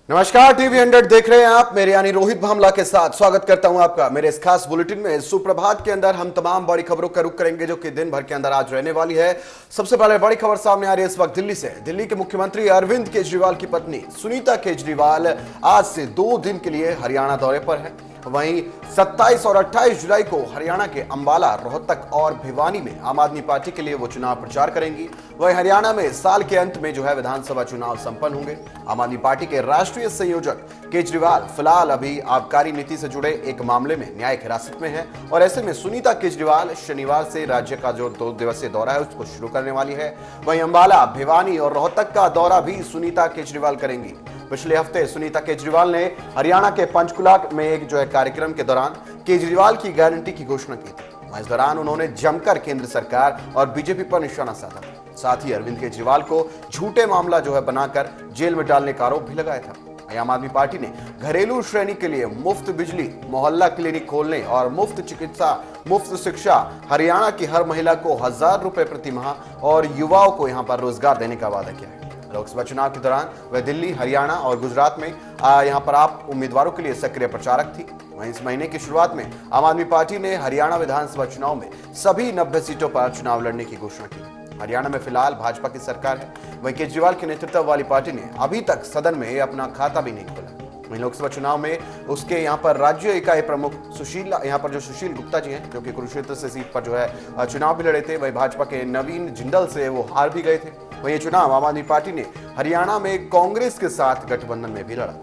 नमस्कार, टीवी 100 देख रहे हैं आप। मेरे यानी रोहित भामला के साथ स्वागत करता हूं आपका मेरे इस खास बुलेटिन में। सुप्रभात के अंदर हम तमाम बड़ी खबरों का रुख करेंगे जो कि दिन भर के अंदर आज रहने वाली है। सबसे पहले बड़ी खबर सामने आ रही है इस वक्त दिल्ली से। दिल्ली के मुख्यमंत्री अरविंद केजरीवाल की पत्नी सुनीता केजरीवाल आज से 2 दिन के लिए हरियाणा दौरे पर है। वहीं 27 और 28 जुलाई को हरियाणा के अंबाला, रोहतक और भिवानी में आम आदमी पार्टी के लिए वो चुनाव प्रचार करेंगी। वहीं हरियाणा में साल के अंत में जो है विधानसभा चुनाव संपन्न होंगे। आम आदमी पार्टी के राष्ट्रीय संयोजक केजरीवाल फिलहाल अभी आबकारी नीति से जुड़े एक मामले में न्यायिक हिरासत में है और ऐसे में सुनीता केजरीवाल शनिवार से राज्य का जो 2 दिवसीय दौरा है उसको शुरू करने वाली है। वहीं अंबाला, भिवानी और रोहतक का दौरा भी सुनीता केजरीवाल करेंगी। पिछले हफ्ते सुनीता केजरीवाल ने हरियाणा के पंचकुला में एक जो है कार्यक्रम के दौरान केजरीवाल की गारंटी की घोषणा की थी। इस दौरान उन्होंने जमकर केंद्र सरकार और बीजेपी पर निशाना साधा। साथ ही अरविंद केजरीवाल को झूठे मामला जो है बनाकर जेल में डालने का आरोप भी लगाया था। आम आदमी पार्टी ने घरेलू श्रेणी के लिए मुफ्त बिजली, मोहल्ला क्लिनिक खोलने और मुफ्त चिकित्सा, मुफ्त शिक्षा, हरियाणा की हर महिला को 1000 रुपए प्रति माह और युवाओं को यहां पर रोजगार देने का वादा किया है। लोकसभा चुनाव के दौरान वह दिल्ली, हरियाणा और गुजरात में यहां पर आप उम्मीदवारों के लिए सक्रिय प्रचारक थी। वहीं इस महीने की शुरुआत में आम आदमी पार्टी ने हरियाणा विधानसभा चुनाव में सभी 90 सीटों पर चुनाव लड़ने की घोषणा की। हरियाणा में फिलहाल भाजपा की सरकार है। वहीं केजरीवाल के नेतृत्व वाली पार्टी ने अभी तक सदन में अपना खाता भी नहीं खोला। वहीं लोकसभा चुनाव में उसके यहाँ पर राज्य इकाई प्रमुख सुशील गुप्ता जी हैं, जो कि कुरुक्षेत्र से सीट पर जो है चुनाव भी लड़े थे। वहीं भाजपा के नवीन जिंदल से वो हार भी गए थे। वहीं ये चुनाव आम आदमी पार्टी ने हरियाणा में कांग्रेस के साथ गठबंधन में भी लड़ा।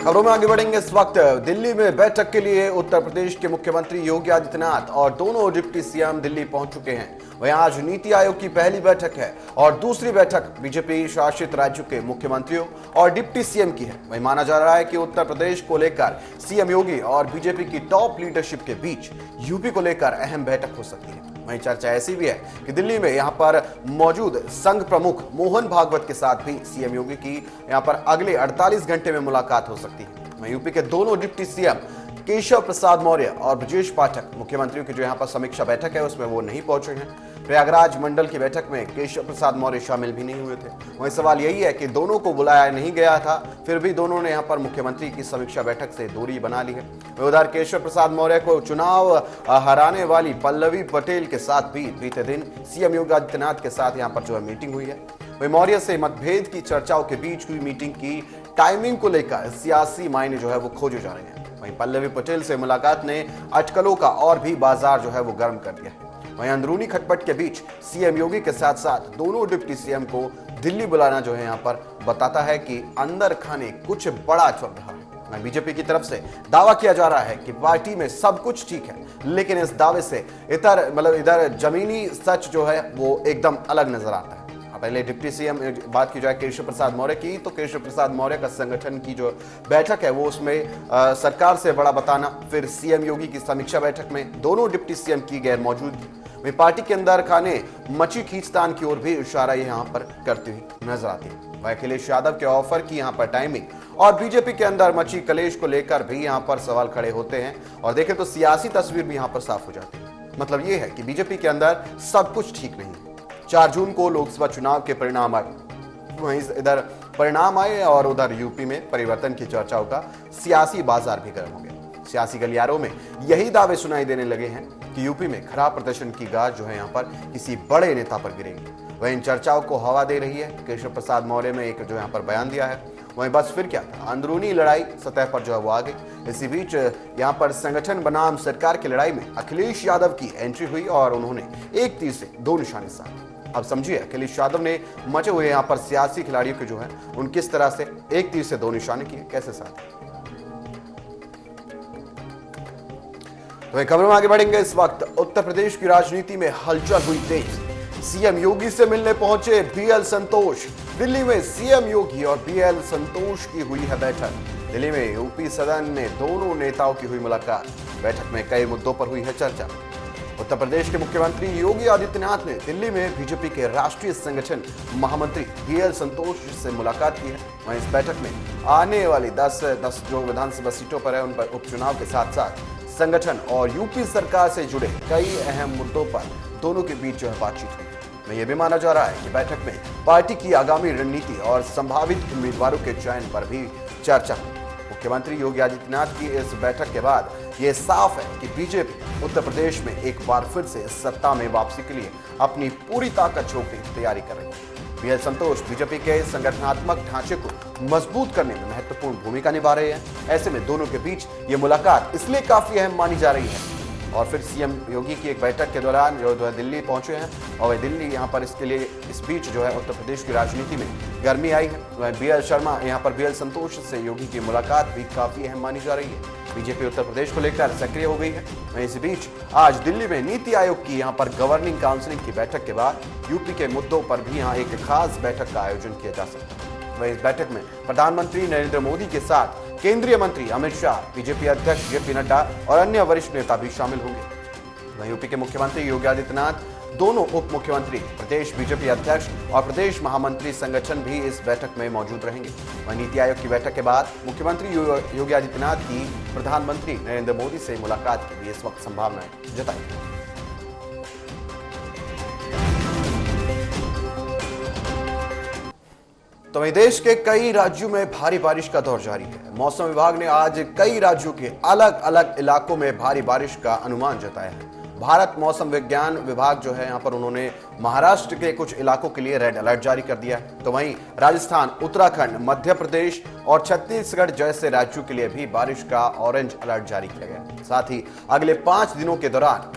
खबरों में आगे बढ़ेंगे। इस वक्त दिल्ली में बैठक के लिए उत्तर प्रदेश के मुख्यमंत्री योगी आदित्यनाथ और दोनों डिप्टी सीएम दिल्ली पहुंच चुके हैं। वहीं आज नीति आयोग की पहली बैठक है और दूसरी बैठक बीजेपी शासित राज्यों के मुख्यमंत्रियों और डिप्टी सीएम की है। वहीं माना जा रहा है कि उत्तर प्रदेश को लेकर सीएम योगी और बीजेपी की टॉप लीडरशिप के बीच यूपी को लेकर अहम बैठक हो सकती है। वहीं चर्चा ऐसी भी है कि दिल्ली में यहां पर मौजूद संघ प्रमुख मोहन भागवत के साथ भी सीएम योगी की यहां पर अगले 48 घंटे में मुलाकात हो सकती है। वहीं यूपी के दोनों डिप्टी सीएम केशव प्रसाद मौर्य और ब्रजेश पाठक मुख्यमंत्रियों की जो यहां पर समीक्षा बैठक है उसमें वो नहीं पहुंचे हैं। प्रयागराज मंडल की बैठक में केशव प्रसाद मौर्य शामिल भी नहीं हुए थे। वहीं सवाल यही है कि दोनों को बुलाया नहीं गया था, फिर भी दोनों ने यहां पर मुख्यमंत्री की समीक्षा बैठक से दूरी बना ली है। उधर केशव प्रसाद मौर्य को चुनाव हराने वाली पल्लवी पटेल के साथ भी बीते दिन सीएम योगी आदित्यनाथ के साथ यहां पर जो है मीटिंग हुई है। वहीं मौर्य से मतभेद की चर्चाओं के बीच हुई मीटिंग की टाइमिंग को लेकर सियासी मायने जो है वो खोजे जा रहे हैं। वहीं पल्लवी पटेल से मुलाकात ने अटकलों का और भी बाजार जो है वो गर्म कर दिया है। वहीं अंदरूनी खटपट के बीच सीएम योगी के साथ साथ दोनों डिप्टी सीएम को दिल्ली बुलाना जो है यहाँ पर बताता है कि अंदर खाने कुछ बड़ा चल रहा है। बीजेपी की तरफ से दावा किया जा रहा है कि पार्टी में सब कुछ ठीक है, लेकिन इस दावे से इधर जमीनी सच जो है वो एकदम अलग नजर आता है। पहले डिप्टी सीएम बात की जाए केशव प्रसाद मौर्य की, तो केशव प्रसाद मौर्य का संगठन की जो बैठक है वो उसमें सरकार से बड़ा बताना, फिर सीएम योगी की समीक्षा बैठक में दोनों डिप्टी सीएम की गैर मौजूदगी, वे पार्टी के अंदर खाने मची खींचतान की ओर भी इशारा यहाँ पर करती हुई नजर आती है। वह अखिलेश यादव के ऑफर की यहाँ पर टाइमिंग और बीजेपी के अंदर मची कलेश को लेकर भी यहाँ पर सवाल खड़े होते हैं और देखें तो सियासी तस्वीर भी यहाँ पर साफ हो जाती है। मतलब ये है कि बीजेपी के अंदर सब कुछ ठीक नहीं है। 4 जून को लोकसभा चुनाव के परिणाम आए, वहीं इधर परिणाम आए और उधर यूपी में परिवर्तन की चर्चाओं का सियासी बाजार भी गर्म हो गया। सियासी गलियारों में यही दावे सुनाई देने लगे हैं कि यूपी में खराब प्रदर्शन की गाज जो है यहाँ पर किसी बड़े नेता पर गिरेगी। वह इन चर्चाओं को हवा दे रही है। केशव प्रसाद मौर्य ने एक जो यहाँ पर बयान दिया है, वहीं बस फिर क्या था, अंदरूनी लड़ाई सतह पर जो है वो आ गई। इसी बीच यहाँ पर संगठन बनाम सरकार की लड़ाई में अखिलेश यादव की एंट्री हुई और उन्होंने एक तीर से 2 निशाने साधे। अब समझिए अखिलेश यादव ने मचे हुए यहाँ पर सियासी खिलाड़ियों के जो है उन किस तरह से एक तीर से 2 निशाने किए, कैसे साधे। तो खबरों में आगे बढ़ेंगे। इस वक्त उत्तर प्रदेश की राजनीति में हलचल हुई तेज। सीएम योगी से मिलने पहुंचे बीएल संतोष। दिल्ली में सीएम योगी और बीएल संतोष की हुई है बैठक। दिल्ली में यूपी सदन में दोनों नेताओं की हुई मुलाकात। बैठक में कई मुद्दों पर हुई है चर्चा। उत्तर प्रदेश के मुख्यमंत्री योगी आदित्यनाथ ने दिल्ली में बीजेपी के राष्ट्रीय संगठन महामंत्री बीएल संतोष से मुलाकात की है। वहीं इस बैठक में आने वाली 10 जो विधानसभा सीटों पर है उन पर उपचुनाव के साथ साथ संगठन और यूपी सरकार से जुड़े कई अहम मुद्दों पर दोनों के बीच जो है बातचीत हुई। में यह भी माना जा रहा है कि बैठक में पार्टी की आगामी रणनीति और संभावित उम्मीदवारों के चयन पर भी चर्चा हुई। मुख्यमंत्री योगी आदित्यनाथ की इस बैठक के बाद यह साफ है कि बीजेपी उत्तर प्रदेश में एक बार फिर से सत्ता में वापसी के लिए अपनी पूरी ताकत झोंकने की तैयारी कर रही है। बीएल संतोष बीजेपी के संगठनात्मक ढांचे को मजबूत करने में महत्वपूर्ण भूमिका निभा रहे हैं। ऐसे में दोनों के बीच ये मुलाकात इसलिए काफी अहम मानी जा रही है। और फिर सीएम योगी की एक बैठक के दौरान जो है दिल्ली पहुंचे हैं और वे दिल्ली यहाँ पर इसके लिए इस बीच जो है उत्तर प्रदेश की राजनीति में गर्मी आई है। वह बीएल शर्मा यहाँ पर बीएल संतोष से योगी की मुलाकात भी काफी अहम मानी जा रही है। बीजेपी उत्तर प्रदेश को लेकर सक्रिय हो गई है। इस बीच आज दिल्ली में नीति आयोग की यहाँ पर गवर्निंग काउंसिलिंग की बैठक के बाद यूपी के मुद्दों पर भी यहाँ एक खास बैठक का आयोजन किया जा सकता है। वहीं इस बैठक में प्रधानमंत्री नरेंद्र मोदी के साथ केंद्रीय मंत्री अमित शाह, बीजेपी अध्यक्ष जेपी नड्डा और अन्य वरिष्ठ नेता भी शामिल होंगे। वहीं यूपी के मुख्यमंत्री योगी आदित्यनाथ, दोनों उप मुख्यमंत्री, प्रदेश बीजेपी अध्यक्ष और प्रदेश महामंत्री संगठन भी इस बैठक में मौजूद रहेंगे। वहीं नीति आयोग की बैठक के बाद मुख्यमंत्री योगी आदित्यनाथ की प्रधानमंत्री नरेंद्र मोदी से मुलाकात की भी इस वक्त संभावनाएं जताई। तो वहीं देश के कई राज्यों में भारी बारिश का दौर जारी है। मौसम विभाग ने आज कई राज्यों के अलग अलग इलाकों में भारी बारिश का अनुमान जताया है। भारत मौसम विज्ञान विभाग जो है यहाँ पर उन्होंने महाराष्ट्र के कुछ इलाकों के लिए रेड अलर्ट जारी कर दिया है। तो वहीं राजस्थान, उत्तराखंड, मध्य प्रदेश और छत्तीसगढ़ जैसे राज्यों के लिए भी बारिश का ऑरेंज अलर्ट जारी किया गया। साथ ही अगले 5 दिनों के दौरान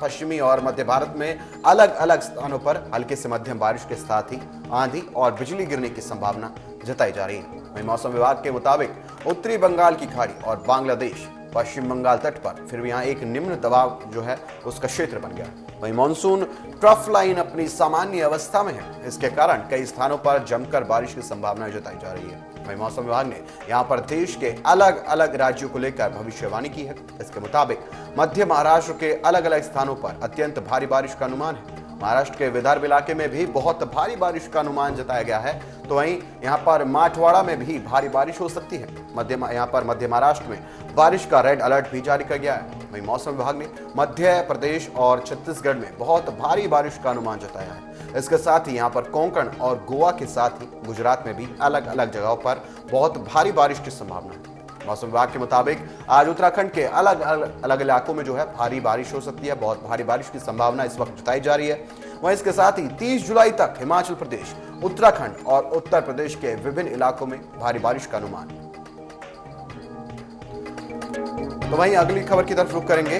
पश्चिमी और मध्य भारत में अलग अलग स्थानों पर हल्के से मध्यम बारिश के साथ ही आंधी और बिजली गिरने की संभावना जताई जा रही है। वहीं मौसम विभाग के मुताबिक उत्तरी बंगाल की खाड़ी और बांग्लादेश, पश्चिम बंगाल तट पर फिर यहाँ एक निम्न दबाव जो है उसका क्षेत्र बन गया। वहीं मानसून ट्रफ लाइन अपनी सामान्य अवस्था में है। इसके कारण कई स्थानों पर जमकर बारिश की संभावना जताई जा रही है। वहीं मौसम विभाग ने यहाँ पर देश के अलग अलग राज्यों को लेकर भविष्यवाणी की है। इसके मुताबिक मध्य महाराष्ट्र के अलग अलग स्थानों पर अत्यंत भारी बारिश का अनुमान है। महाराष्ट्र के विदर्भ इलाके में भी बहुत भारी बारिश का अनुमान जताया गया है। तो वहीं यहाँ पर मराठवाड़ा में भी भारी बारिश हो सकती है। यहाँ पर मध्य महाराष्ट्र में बारिश का रेड अलर्ट भी जारी कर गया है। वहीं मौसम विभाग ने मध्य प्रदेश और छत्तीसगढ़ में बहुत भारी बारिश का अनुमान जताया है। इसके साथ ही यहाँ पर कोंकण और गोवा के साथ ही गुजरात में भी अलग अलग जगहों पर बहुत भारी बारिश की संभावना है। मौसम विभाग के मुताबिक आज उत्तराखंड के अलग अलग इलाकों में जो है भारी बारिश हो सकती है। बहुत भारी बारिश की संभावना इस वक्त जताई जा रही है। वहीं इसके साथ ही 30 जुलाई तक हिमाचल प्रदेश, उत्तराखंड और उत्तर प्रदेश के विभिन्न इलाकों में भारी बारिश का अनुमान है। तो वहीं अगली खबर की तरफ रुख करेंगे।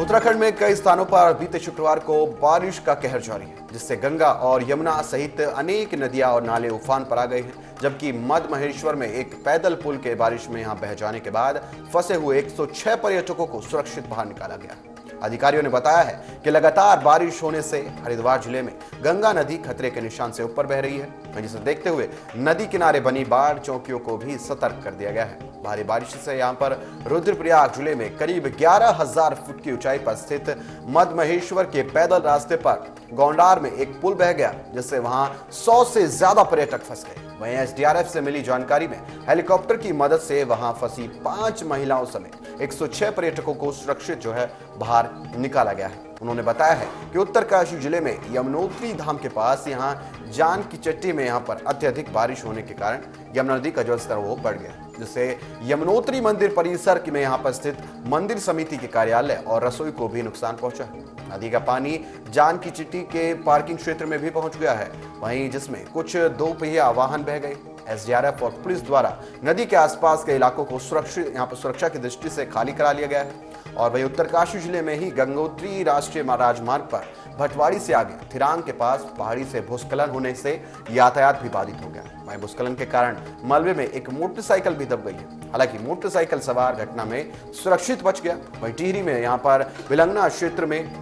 उत्तराखंड में कई स्थानों पर बीते शुक्रवार को बारिश का कहर जारी है, जिससे गंगा और यमुना सहित अनेक नदियां और नाले उफान पर आ गए हैं। जबकि मध्य महेश्वर में एक पैदल पुल के बारिश में यहां बह जाने के बाद फंसे हुए 106 पर्यटकों को सुरक्षित बाहर निकाला गया। अधिकारियों ने बताया है कि लगातार बारिश होने से हरिद्वार जिले में गंगा नदी खतरे के निशान से ऊपर बह रही है, जिसे देखते हुए नदी किनारे बनी बाढ़ चौकियों को भी सतर्क कर दिया गया है। भारी बारिश से यहां पर रुद्रप्रयाग जिले में करीब 11,000 फुट की ऊंचाई पर स्थित मध्य महेश्वर के पैदल रास्ते पर गोंडार में एक पुल बह गया, जिससे वहां 100 से ज्यादा पर्यटक फंस गए। वहीं एसडीआरएफ से मिली जानकारी में हेलीकॉप्टर की मदद से वहां फंसी 5 महिलाओं समेत 106 पर्यटकों को सुरक्षित जो है बाहर निकाला गया है। उन्होंने बताया है कि उत्तरकाशी जिले में यमुनोत्री धाम के पास यहां जान की चट्टी में यहां पर अत्यधिक बारिश होने के कारण यमुना नदी का जलस्तर वो बढ़ गया, जिससे यमुनोत्री मंदिर परिसर में यहां पर स्थित मंदिर समिति के कार्यालय और रसोई को भी नुकसान पहुंचा है। नदी का पानी जान की चिट्टी के पार्किंग क्षेत्र में भी पहुंच गया है, वहीं जिसमें कुछ 2 पहिया वाहन बह गए। एसडीआरएफ और पुलिस द्वारा नदी के आसपास के इलाकों को सुरक्षा की दृष्टि से खाली करा लिया गया है। और वहीं उत्तरकाशी जिले में ही गंगोत्री राष्ट्रीय राजमार्ग पर भटवाड़ी से आगे थिरांग के पास पहाड़ी से भूस्खलन होने से यातायात भी बाधित हो गया। वहीं भूस्खलन के कारण मलबे में एक मोटरसाइकिल भी दब गई है। हालांकि मोटरसाइकिल सवार घटना में सुरक्षित बच गया। वहीं टिहरी में यहाँ पर बिलंगना क्षेत्र में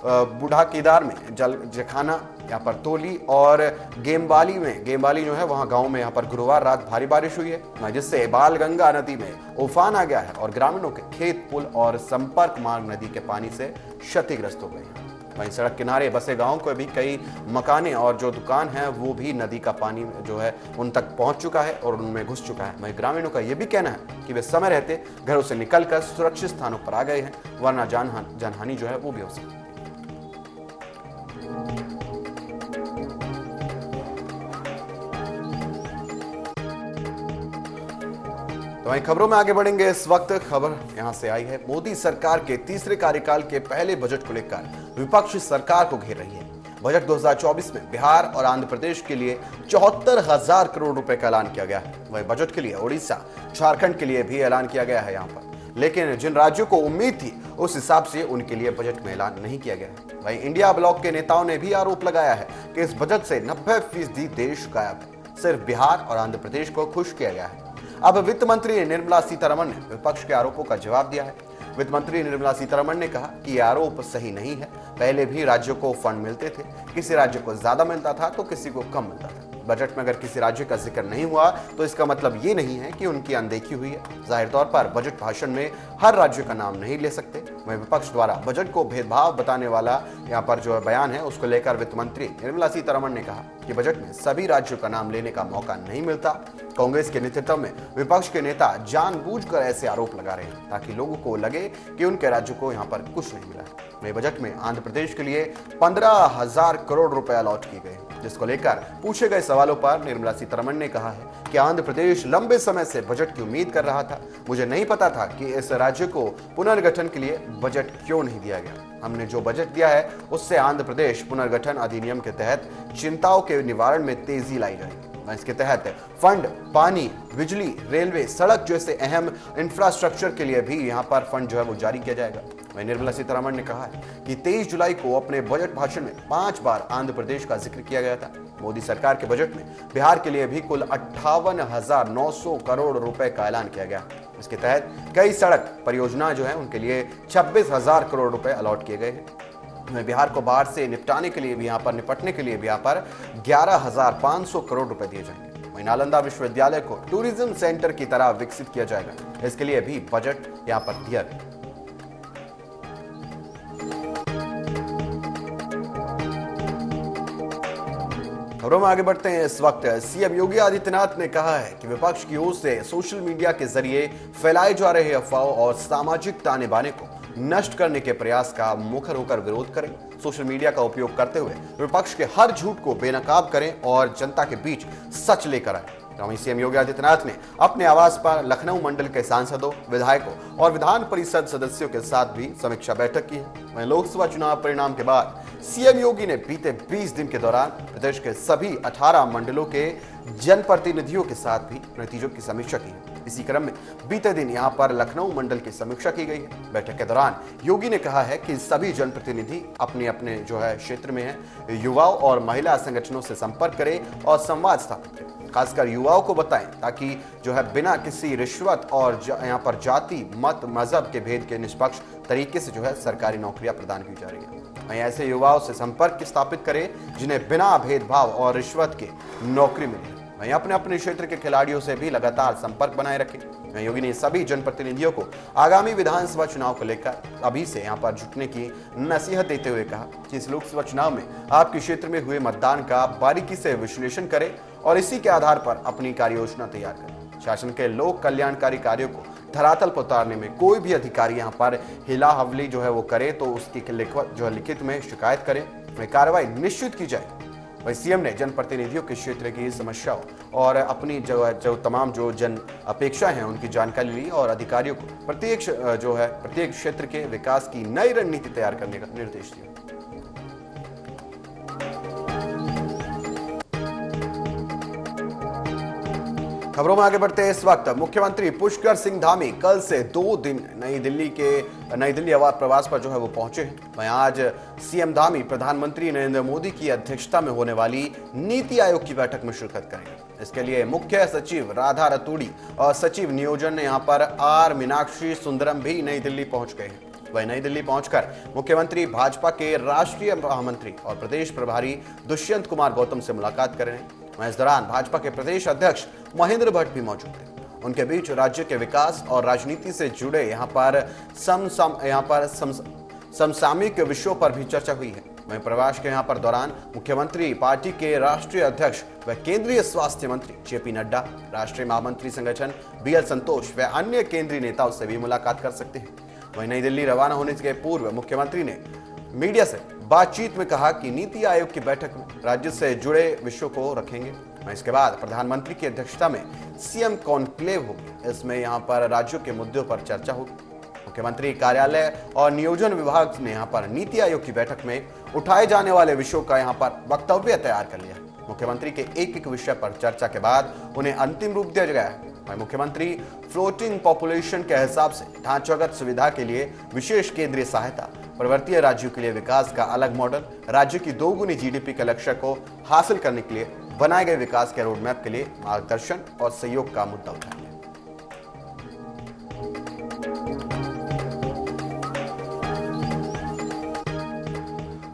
बूढ़ा केदार में जखाना, यहाँ पर तोली और गेमबाली जो है वहां गांव में यहाँ पर गुरुवार रात भारी बारिश हुई है, जिससे बालगंगा नदी में उफान आ गया है और ग्रामीणों के खेत, पुल और संपर्क मार्ग नदी के पानी से क्षतिग्रस्त हो गए हैं। वहीं सड़क किनारे बसे गांव को भी कई मकाने और जो दुकान है वो भी नदी का पानी जो है उन तक पहुंच चुका है और उनमें घुस चुका है। वहीं ग्रामीणों का यह भी कहना है कि वे समय रहते घरों से निकलकर सुरक्षित स्थानों पर आ गए हैं, वरना जानहानि जो है वो भी हो सकती है। तो वहीं खबरों में आगे बढ़ेंगे। इस वक्त खबर यहां से आई है, मोदी सरकार के तीसरे कार्यकाल के पहले बजट को लेकर विपक्ष सरकार को घेर रही है। बजट 2024 में बिहार और आंध्र प्रदेश के लिए 74,000 करोड़ रुपए का ऐलान किया गया है। वहीं बजट के लिए उड़ीसा, झारखंड के लिए भी ऐलान किया गया है यहाँ पर, लेकिन जिन राज्यों को उम्मीद थी उस हिसाब से उनके लिए बजट में ऐलान नहीं किया गया है। वहीं इंडिया ब्लॉक के नेताओं ने भी आरोप लगाया है कि इस बजट से 90% देश गायब है, सिर्फ बिहार और आंध्र प्रदेश को खुश किया गया है। अब वित्त मंत्री निर्मला सीतारमण ने विपक्ष के आरोपों का जवाब दिया है। वित्त मंत्री निर्मला सीतारमण ने कहा कि यह आरोप सही नहीं है। पहले भी राज्यों को फंड मिलते थे, किसी राज्य को ज्यादा मिलता था तो किसी को कम मिलता था। बजट में अगर किसी राज्य का जिक्र नहीं हुआ तो इसका मतलब ये नहीं है कि उनकी अनदेखी हुई है। जाहिर तौर पर बजट भाषण में हर राज्य का नाम नहीं ले सकते। वहीं विपक्ष द्वारा बजट को भेदभाव बताने वाला यहाँ पर जो बयान है उसको लेकर वित्त मंत्री निर्मला सीतारमण ने कहा कि बजट में सभी राज्यों का नाम लेने का मौका नहीं मिलता। कांग्रेस के नेतृत्व में विपक्ष के नेता जानबूझकर ऐसे आरोप लगा रहे हैं ताकि लोगों को लगे कि उनके राज्य को यहाँ पर कुछ नहीं मिला। वहीं बजट में आंध्र प्रदेश के लिए 15,000 करोड़ रुपए अलॉट किए गए, जिसको लेकर पूछे गए सवालों पर निर्मला सीतारमण ने कहा है कि आंध्र प्रदेश लंबे समय से बजट की उम्मीद कर रहा था। मुझे नहीं पता था कि इस राज्य को पुनर्गठन के लिए बजट क्यों नहीं दिया गया। हमने जो बजट दिया है उससे आंध्र प्रदेश पुनर्गठन अधिनियम के तहत चिंताओं के निवारण में तेजी लाई जाएगी। इसके तहत फंड पानी, बिजली, रेलवे, सड़क जैसे अहम इंफ्रास्ट्रक्चर के लिए भी यहाँ पर फंड जो है वो जारी किया जाएगा। वहीं निर्मला सीतारमण ने कहा है कि 23 जुलाई को अपने बजट भाषण में 5 बार आंध्र प्रदेश का जिक्र किया गया था। मोदी सरकार के बजट में बिहार के लिए भी कुल 58,900 करोड़ रुपए का ऐलान किया गया। इसके तहत कई सड़क परियोजना जो है उनके लिए 26,000 करोड़ रुपए अलॉट किए गए हैं। बिहार को बाढ़ से निपटने के लिए भी यहाँ पर 11,500 करोड़ रुपए दिए जाएंगे। वहीं नालंदा विश्वविद्यालय को टूरिज्म सेंटर की तरह विकसित किया जाएगा। इसके लिए भी बजट यहाँ पर दिया गया। खबरों में आगे बढ़ते हैं। इस वक्त सीएम योगी आदित्यनाथ ने कहा है कि विपक्ष की ओर से सोशल मीडिया के जरिए फैलाए जा रहे अफवाहों और सामाजिक ताने बाने को नष्ट करने के प्रयास का मुखर होकर विरोध करें। सोशल मीडिया का उपयोग करते हुए विपक्ष के हर झूठ को बेनकाब करें और जनता के बीच सच लेकर आए। वहीं सीएम योगी आदित्यनाथ ने अपने आवास पर लखनऊ मंडल के सांसदों, विधायकों और विधान परिषद सदस्यों के साथ भी समीक्षा बैठक की है। वहीं लोकसभा चुनाव परिणाम के बाद सीएम योगी ने बीते 20 दिन के दौरान प्रदेश के सभी 18 मंडलों के जनप्रतिनिधियों के साथ भी नतीजों की समीक्षा की है। इसी क्रम में बीते दिन यहां पर लखनऊ मंडल की समीक्षा की गई है। बैठक के दौरान योगी ने कहा है कि सभी जनप्रतिनिधि अपने अपने जो है क्षेत्र में है युवाओं और महिला संगठनों से संपर्क करें और संवाद स्थापित करें। खासकर युवाओं को बताएं ताकि जो है बिना किसी रिश्वत और यहाँ पर जाति, मत, मजहब के भेद के निष्पक्ष तरीके से जो है सरकारी नौकरियां प्रदान की जा रही है। वहीं ऐसे युवाओं से संपर्क स्थापित करें जिन्हें बिना भेदभाव और रिश्वत के नौकरी मिले। वहीं अपने अपने क्षेत्र के खिलाड़ियों से भी लगातार संपर्क बनाए रखें। योगी ने सभी जनप्रतिनिधियों को आगामी विधानसभा चुनाव को लेकर अभी से यहाँ पर जुटने की नसीहत देते हुए कहा कि इस लोकसभा चुनाव में आपके क्षेत्र में हुए मतदान का बारीकी से विश्लेषण करें और इसी के आधार पर अपनी कार्य योजना तैयार करें। शासन के लोक कल्याणकारी कार्यों को धरातल पर उतारने में कोई भी अधिकारी यहाँ पर हिला हवली जो है वो करे तो उसकी लिखित में शिकायत करे, कार्रवाई निश्चित की जाए। वहीं सीएम ने जनप्रतिनिधियों के क्षेत्र की समस्याओं और अपनी जो तमाम जो जन अपेक्षा हैं उनकी जानकारी ली और अधिकारियों को प्रत्येक क्षेत्र के विकास की नई रणनीति तैयार करने का निर्देश दिया। खबरों में आगे बढ़ते हैं। इस वक्त मुख्यमंत्री पुष्कर सिंह धामी कल से 2 दिन नई दिल्ली प्रवास पर जो है वो पहुंचे हैं। वहीं आज सीएम धामी प्रधानमंत्री नरेंद्र मोदी की अध्यक्षता में होने वाली नीति आयोग की बैठक में शिरकत करेंगे। इसके लिए मुख्य सचिव राधा रतूड़ी और सचिव नियोजन यहाँ पर आर मीनाक्षी सुंदरम भी नई दिल्ली पहुंच गए हैं। वह नई दिल्ली पहुंचकर मुख्यमंत्री भाजपा के राष्ट्रीय महामंत्री और प्रदेश प्रभारी दुष्यंत कुमार गौतम से मुलाकात कर रहे हैं। इस दौरान भाजपा के प्रदेश अध्यक्ष महेंद्र भट्ट भी मौजूद थे। उनके बीच राज्य के विकास और राजनीति से जुड़े यहाँ पर समसामयिक विषयों पर भी चर्चा हुई है। वहीं प्रवास के यहाँ पर दौरान मुख्यमंत्री पार्टी के राष्ट्रीय अध्यक्ष व केंद्रीय स्वास्थ्य मंत्री जेपी नड्डा, राष्ट्रीय महामंत्री संगठन बीएल संतोष व अन्य केंद्रीय नेताओं से भी मुलाकात कर सकते हैं। वहीं नई दिल्ली रवाना होने के पूर्व मुख्यमंत्री ने मीडिया से बातचीत में कहा कि नीति आयोग की बैठक में राज्य से जुड़े विषयों को रखेंगे इसके बाद प्रधानमंत्री की अध्यक्षता में सीएम कॉन्क्लेव होगी। इसमें यहाँ पर राज्यों के मुद्दों पर चर्चा होगी। मुख्यमंत्री कार्यालय और नियोजन विभाग ने यहाँ पर नीति आयोग की बैठक में उठाए जाने वाले विषयों का यहाँ पर वक्तव्य तैयार कर लिया। मुख्यमंत्री के एक एक विषय पर चर्चा के बाद उन्हें अंतिम रूप दिया गया है। मुख्यमंत्री फ्लोटिंग पॉपुलेशन के हिसाब से ढांचागत सुविधा के लिए विशेष केंद्रीय सहायता, पर्वतीय राज्यों के लिए विकास का अलग मॉडल, राज्य की 2 गुनी जीडीपी के लक्ष्य को हासिल करने के लिए बनाए गए विकास के रोडमैप के लिए मार्गदर्शन और सहयोग का मुद्दा उठाया।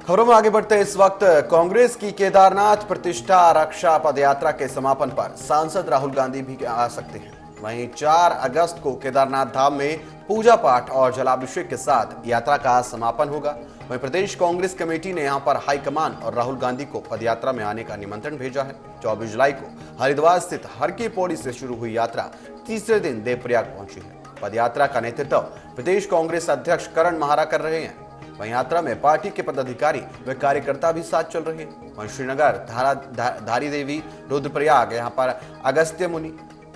खबरों में आगे बढ़ते इस वक्त कांग्रेस की केदारनाथ प्रतिष्ठा रक्षा पदयात्रा के समापन पर सांसद राहुल गांधी भी आ सकते हैं। वहीं 4 अगस्त को केदारनाथ धाम में पूजा पाठ और जलाभिषेक के साथ यात्रा का समापन होगा। वहीं प्रदेश कांग्रेस कमेटी ने यहां पर हाईकमान और राहुल गांधी को पदयात्रा में आने का निमंत्रण भेजा है। 24 जुलाई को हरिद्वार स्थित हर की पौड़ी से शुरू हुई यात्रा तीसरे दिन देवप्रयाग पहुंची है। पदयात्रा का नेतृत्व प्रदेश कांग्रेस अध्यक्ष करण माहारा कर रहे हैं। वहीं यात्रा में पार्टी के पदाधिकारी व कार्यकर्ता भी साथ चल रहे हैं। वहीं श्रीनगर, धारी देवी, रुद्रप्रयाग, यहाँ पर अगस्त्य मुनि,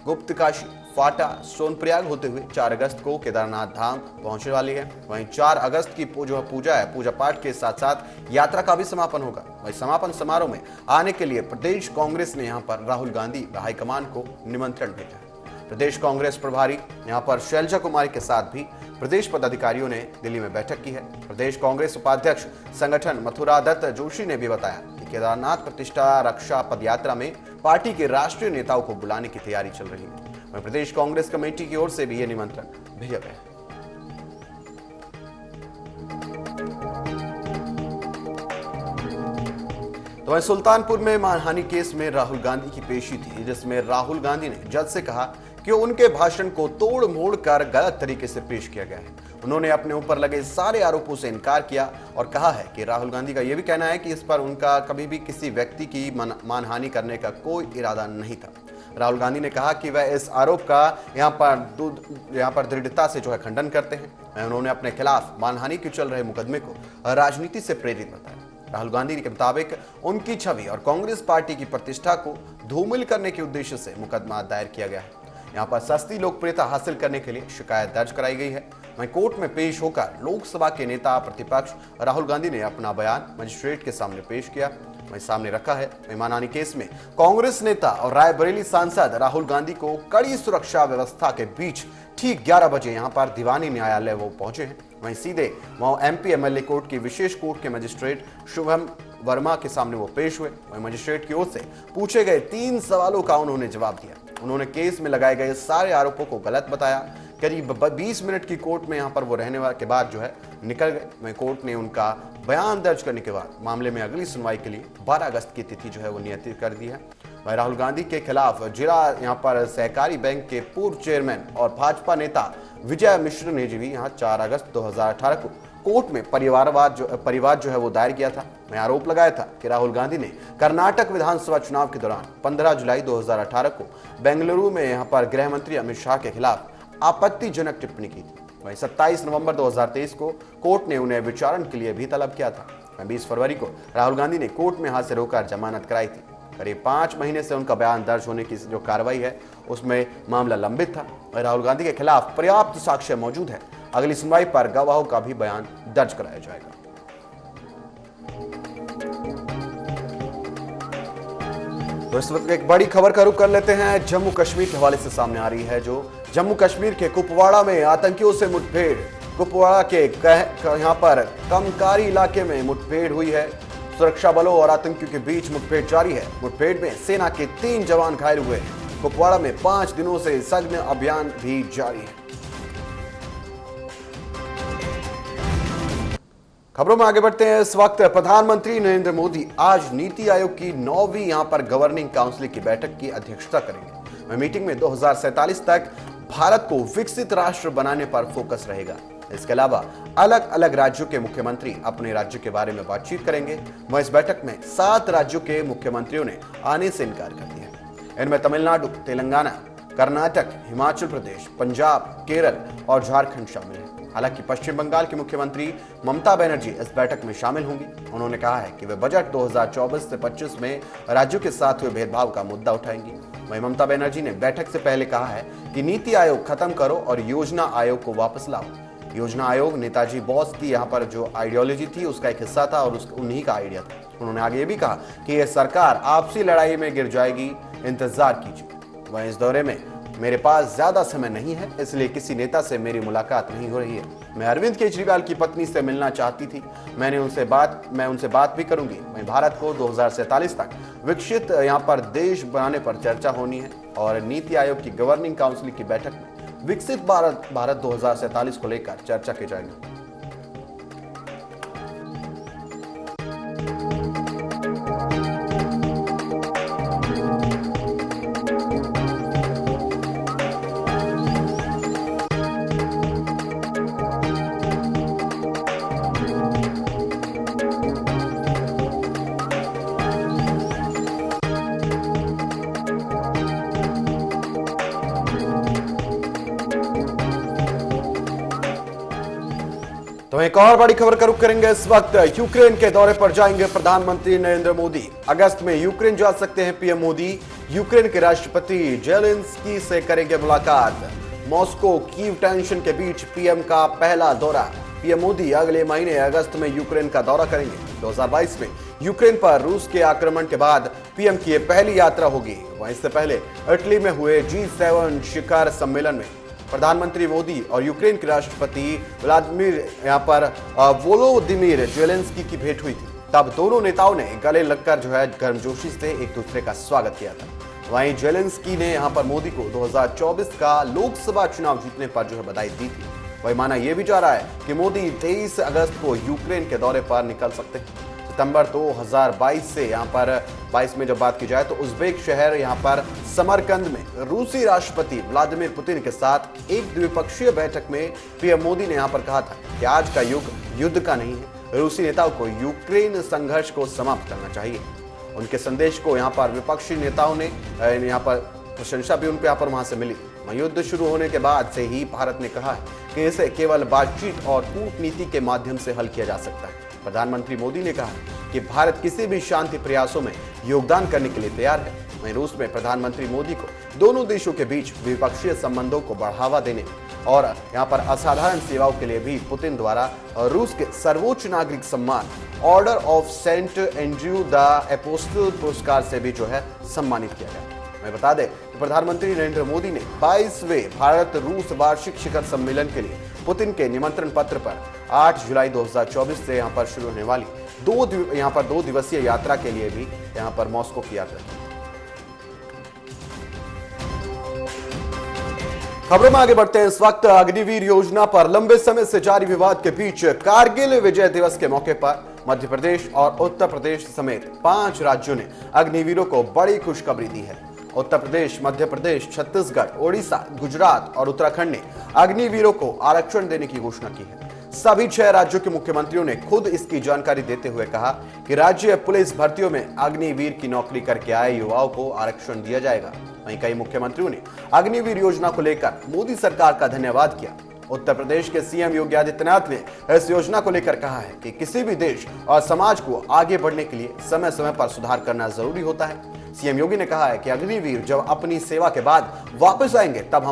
गुप्तकाशी, फाटा, सोनप्रयाग होते हुए 4 अगस्त को केदारनाथ धाम पहुंचने वाली है। वहीं 4 अगस्त की पूजा पाठ के साथ साथ यात्रा का भी समापन होगा। वहीं समापन समारोह में आने के लिए प्रदेश कांग्रेस ने यहाँ पर राहुल गांधी व हाईकमान को निमंत्रण भेजा है। प्रदेश कांग्रेस प्रभारी यहाँ पर शैलजा कुमारी के साथ भी प्रदेश पदाधिकारियों ने दिल्ली में बैठक की है। प्रदेश कांग्रेस उपाध्यक्ष संगठन मथुरा दत्त जोशी ने भी बताया कि केदारनाथ प्रतिष्ठा रक्षा पदयात्रा में पार्टी के राष्ट्रीय नेताओं को बुलाने की तैयारी चल रही है। वहीं प्रदेश कांग्रेस कमेटी की ओर से भी यह निमंत्रण भेजा गया है। तो वहीं सुल्तानपुर में मानहानि केस में राहुल गांधी की पेशी थी, जिसमें राहुल गांधी ने जज से कहा कि उनके भाषण को तोड़ मोड़ कर गलत तरीके से पेश किया गया है। उन्होंने अपने ऊपर लगे सारे आरोपों से इनकार किया और कहा है कि राहुल गांधी का यह भी कहना है कि इस पर उनका कभी भी किसी व्यक्ति की मानहानि करने का कोई इरादा नहीं था। राहुल गांधी ने कहा कि वह इस आरोप का यहाँ पर दृढ़ता से खंडन करते हैं। उन्होंने अपने खिलाफ मानहानि के चल रहे मुकदमे को राजनीति से प्रेरित बताया। राहुल गांधी के मुताबिक उनकी छवि और कांग्रेस पार्टी की प्रतिष्ठा को धूमिल करने के उद्देश्य से मुकदमा दायर किया गया है। यहाँ पर सस्ती लोकप्रियता हासिल करने के लिए शिकायत दर्ज कराई गई है। वहीं कोर्ट में पेश होकर लोकसभा के नेता प्रतिपक्ष राहुल गांधी ने अपना बयान मजिस्ट्रेट के सामने पेश किया, वहीं सामने रखा है। मानहानि केस में कांग्रेस नेता और रायबरेली सांसद राहुल गांधी को कड़ी सुरक्षा व्यवस्था के बीच ठीक 11 बजे यहाँ पर दीवानी न्यायालय वो पहुंचे हैं। वहीं सीधे वहां एमपी एमएलए कोर्ट की विशेष कोर्ट के मजिस्ट्रेट शुभम वर्मा के सामने वो पेश हुए। वहीं मजिस्ट्रेट की ओर से पूछे गए 3 सवालों का उन्होंने जवाब दिया। उन्होंने केस में लगाए गए सारे आरोपों को गलत बताया। करीब 20 मिनट की कोर्ट में यहाँ पर वो रहने के बाद निकल गए। वहीं कोर्ट ने उनका बयान दर्ज करने के बाद मामले में अगली सुनवाई के लिए 12 अगस्त की तिथि वो नियत कर दी है। वहीं राहुल गांधी के खिलाफ जिला यहाँ पर सहकारी बैंक के पूर्व चेयरमैन और भाजपा नेता विजय मिश्र ने भी यहाँ 4 अगस्त 2018 को कोर्ट में परिवाद वो दायर किया था। में आरोप लगाया था कि राहुल गांधी ने कर्नाटक विधानसभा चुनाव के दौरान 15 जुलाई 2018 को बेंगलुरु में यहाँ पर गृह मंत्री अमित शाह के खिलाफ आपत्तिजनक टिप्पणी की थी। वहीं 27 नवंबर 2023 को कोर्ट ने उन्हें विचारण के लिए भी तलब किया था। 20 फरवरी को राहुल गांधी ने कोर्ट में हाथ से रोककर जमानत कराई थी। करीब 5 महीने से उनका बयान दर्ज होने की जो कार्रवाई है उसमें मामला लंबित था। राहुल गांधी के खिलाफ पर्याप्त साक्ष्य मौजूद है। अगली सुनवाई पर गवाहों का भी बयान दर्ज कराया जाएगा। तो इस वक्त एक बड़ी खबर का रुख कर लेते हैं। जम्मू कश्मीर के हवाले से सामने आ रही है जो जम्मू कश्मीर के कुपवाड़ा में आतंकियों से मुठभेड़। कुपवाड़ा के यहाँ पर कमकारी इलाके में मुठभेड़ हुई है। सुरक्षा बलों और आतंकियों के बीच मुठभेड़ जारी है। मुठभेड़ में सेना के 3 जवान घायल हुए हैं। कुपवाड़ा में 5 दिनों से सघन अभियान भी जारी है। खबरों में आगे बढ़ते हैं। इस वक्त प्रधानमंत्री नरेंद्र मोदी आज नीति आयोग की 9वीं यहाँ पर गवर्निंग काउंसिल की बैठक की अध्यक्षता करेंगे। मीटिंग में 2047 तक भारत को विकसित राष्ट्र बनाने पर फोकस रहेगा। इसके अलावा अलग अलग राज्यों के मुख्यमंत्री अपने राज्य के बारे में बातचीत करेंगे। वहीं इस बैठक में 7 राज्यों के मुख्यमंत्रियों ने आने से इनकार कर दिया। इनमें तमिलनाडु, तेलंगाना, कर्नाटक, हिमाचल प्रदेश, पंजाब, केरल और झारखंड शामिल है। हालांकि पश्चिम बंगाल की मुख्यमंत्री ममता बनर्जी इस बैठक में शामिल होंगी। उन्होंने कहा है कि वे बजट 2024 से 25 में राज्यों के साथ हुए भेदभाव का मुद्दा उठाएंगी। वहीं ममता बनर्जी ने बैठक से पहले कहा है कि नीति आयोग खत्म करो और योजना आयोग को वापस लाओ। योजना आयोग नेताजी बोस की यहाँ पर जो आइडियोलॉजी थी उसका एक हिस्सा था और उन्हीं का आइडिया था। उन्होंने आगे ये भी कहा कि यह सरकार आपसी लड़ाई में गिर जाएगी, इंतजार कीजिए। वहीं इस दौरे में मेरे पास ज्यादा समय नहीं है, इसलिए किसी नेता से मेरी मुलाकात नहीं हो रही है। मैं अरविंद केजरीवाल की पत्नी से मिलना चाहती थी, मैं उनसे बात भी करूंगी। वहीं भारत को 2047 तक विकसित यहाँ पर देश बनाने पर चर्चा होनी है और नीति आयोग की गवर्निंग काउंसिल की बैठक में विकसित भारत 2047 को लेकर चर्चा की जाएगी। तो एक और बड़ी खबर का रुख करेंगे। इस वक्त यूक्रेन के दौरे पर जाएंगे प्रधानमंत्री नरेंद्र मोदी। अगस्त में यूक्रेन जा सकते हैं पीएम मोदी। यूक्रेन के राष्ट्रपति जेलेंस्की से करेंगे मुलाकात। मॉस्को कीव टेंशन के बीच पीएम का पहला दौरा। पीएम मोदी अगले महीने अगस्त में यूक्रेन का दौरा करेंगे। 2022 में यूक्रेन पर रूस के आक्रमण के बाद पीएम की यह पहली यात्रा होगी। वहीं इससे पहले इटली में हुए G7 शिखर सम्मेलन में प्रधानमंत्री मोदी और यूक्रेन के राष्ट्रपति वोलोदिमीर जेलेंस्की की भेंट हुई थी। तब दोनों नेताओं ने गले लगकर गर्मजोशी से एक दूसरे का स्वागत किया था। वहीं जेलेंस्की ने यहां पर मोदी को 2024 का लोकसभा चुनाव जीतने पर बधाई दी थी। वही माना यह भी जा रहा है कि मोदी 23 अगस्त को यूक्रेन के दौरे पर निकल सकते हैं। सितंबर 2022 से यहाँ पर 22 में जब बात की जाए तो उज्बेक शहर यहाँ पर समरकंद में रूसी राष्ट्रपति व्लादिमीर पुतिन के साथ एक द्विपक्षीय बैठक में पीएम मोदी ने यहाँ पर कहा था कि आज का युग युद्ध का नहीं है, रूसी नेताओं को यूक्रेन संघर्ष को समाप्त करना चाहिए। उनके संदेश को यहाँ पर विपक्षी नेताओं ने यहाँ पर प्रशंसा भी उनको यहाँ पर वहां से मिली। युद्ध शुरू होने के बाद से ही भारत ने कहा है कि इसे केवल बातचीत और कूटनीति के माध्यम से हल किया जा सकता है। प्रधानमंत्री मोदी ने कहा कि भारत किसी भी शांति प्रयासों में योगदान करने के लिए तैयार है। वहीं रूस में प्रधानमंत्री मोदी को दोनों देशों के बीच द्विपक्षीय संबंधों को बढ़ावा देने और यहां पर असाधारण सेवाओं के लिए भी पुतिन द्वारा रूस के सर्वोच्च नागरिक सम्मान Order of Saint Andrew the Apostle पुरस्कार से भी सम्मानित किया गया। मैं बता दें कि प्रधानमंत्री नरेंद्र मोदी ने 22वें भारत रूस वार्षिक शिखर सम्मेलन के लिए पुतिन के निमंत्रण पत्र पर 8 जुलाई 2024 से यहां पर शुरू होने वाली दो दिवसीय यात्रा के लिए भी यहां पर मॉस्को की यात्रा की। खबरों में आगे बढ़ते हैं। इस वक्त अग्निवीर योजना पर लंबे समय से जारी विवाद के बीच कारगिल विजय दिवस के मौके पर मध्य प्रदेश और उत्तर प्रदेश समेत 5 राज्यों ने अग्निवीरों को बड़ी खुशखबरी दी है। उत्तर प्रदेश, मध्य प्रदेश, छत्तीसगढ़, ओडिशा, गुजरात और उत्तराखंड ने अग्निवीरों को आरक्षण देने की घोषणा की है। सभी 6 राज्यों के मुख्यमंत्रियों ने खुद इसकी जानकारी देते हुए कहा कि राज्य पुलिस भर्तियों में अग्निवीर की नौकरी करके आए युवाओं को आरक्षण दिया जाएगा। वहीं कई मुख्यमंत्रियों ने अग्निवीर योजना को लेकर मोदी सरकार का धन्यवाद किया। उत्तर प्रदेश के सीएम योगी आदित्यनाथ ने इस योजना को लेकर कहा है कि किसी भी देश और समाज को आगे बढ़ने के लिए समय समय पर सुधार करना जरूरी होता है। सीएम योगी ने कहा है कि अग्निवीर जब अपनी सेवा के बाद वापस आएंगे तब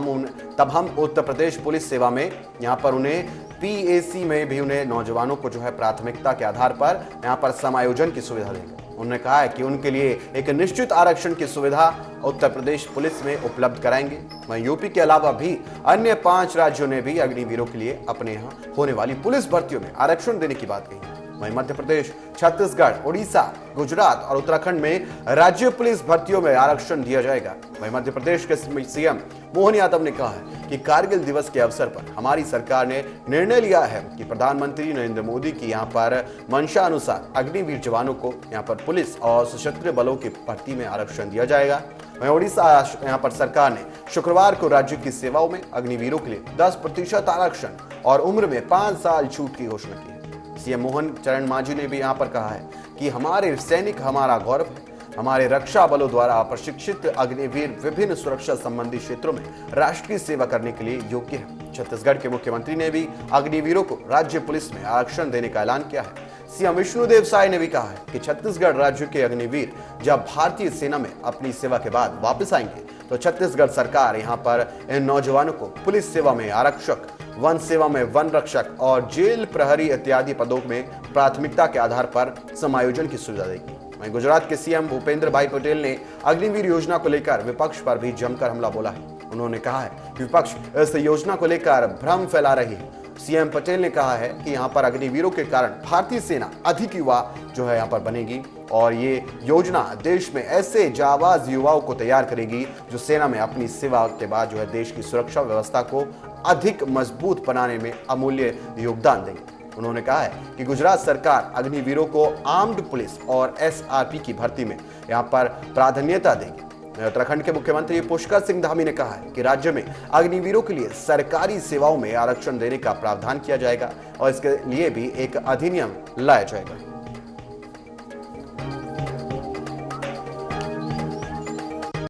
हम उत्तर प्रदेश पुलिस सेवा में यहाँ पर उन्हें पीएसी में भी उन्हें नौजवानों को प्राथमिकता के आधार पर यहाँ पर समायोजन की सुविधा देंगे। उन्होंने कहा है कि उनके लिए एक निश्चित आरक्षण की सुविधा उत्तर प्रदेश पुलिस में उपलब्ध कराएंगे। वहीं यूपी के अलावा भी अन्य 5 राज्यों ने भी अग्निवीरों के लिए अपने यहाँ होने वाली पुलिस भर्तियों में आरक्षण देने की बात कही। वहीं मध्य प्रदेश, छत्तीसगढ़, ओडिशा, गुजरात और उत्तराखंड में राज्य पुलिस भर्तियों में आरक्षण दिया जाएगा। वहीं मध्य प्रदेश के सीएम मोहन यादव ने कहा है कि कारगिल दिवस के अवसर पर हमारी सरकार ने निर्णय लिया है कि प्रधानमंत्री नरेंद्र मोदी की यहाँ पर मंशा अनुसार अग्निवीर जवानों को यहाँ पर पुलिस और सशस्त्र बलों की भर्ती में आरक्षण दिया जाएगा। वहीं ओडिशा यहाँ पर सरकार ने शुक्रवार को राज्य की सेवाओं में अग्निवीरों के लिए 10% आरक्षण और उम्र में 5 साल छूट की घोषणा की है। सीएम मोहन चरण मांझी ने भी यहाँ पर कहा है कि हमारे सैनिक हमारा गौरव है। हमारे रक्षा बलों द्वारा प्रशिक्षित अग्निवीर विभिन्न सुरक्षा संबंधी क्षेत्रों में राष्ट्र की सेवा करने के लिए योग्य है। छत्तीसगढ़ के मुख्यमंत्री ने भी अग्निवीरों को राज्य पुलिस में आरक्षण देने का ऐलान किया है। सीएम विष्णुदेव साय ने भी कहा है कि छत्तीसगढ़ राज्य के अग्निवीर जब भारतीय सेना में अपनी सेवा के बाद वापस आएंगे तो छत्तीसगढ़ सरकार यहां पर इन नौजवानों को पुलिस सेवा में आरक्षक, वन सेवा में वन रक्षक और जेल प्रहरी इत्यादि पदों में प्राथमिकता के आधार पर समायोजन की सुविधा देगी। वहीं गुजरात के सीएम भूपेंद्र भाई पटेल ने अग्निवीर योजना को लेकर विपक्ष पर भी जमकर हमला बोला है। उन्होंने कहा है कि विपक्ष इस योजना को लेकर भ्रम फैला रही है। सीएम पटेल ने कहा है कि यहां पर अग्निवीरों के कारण भारतीय सेना अधिक युवा जो है यहां पर बनेगी और ये योजना देश में ऐसे जाबाज युवाओं को तैयार करेगी जो सेना में अपनी सेवा के बाद जो है देश की सुरक्षा व्यवस्था को अधिक मजबूत बनाने में अमूल्य योगदान देंगे। उन्होंने कहा है कि गुजरात सरकार अग्निवीरों को आर्म्ड पुलिस और एसआरपी की भर्ती में यहां पर प्राधान्यता देगी। उत्तराखंड के मुख्यमंत्री पुष्कर सिंह धामी ने कहा है कि राज्य में अग्निवीरों के लिए सरकारी सेवाओं में आरक्षण देने का प्रावधान किया जाएगा और इसके लिए भी एक अधिनियम लाया जाएगा।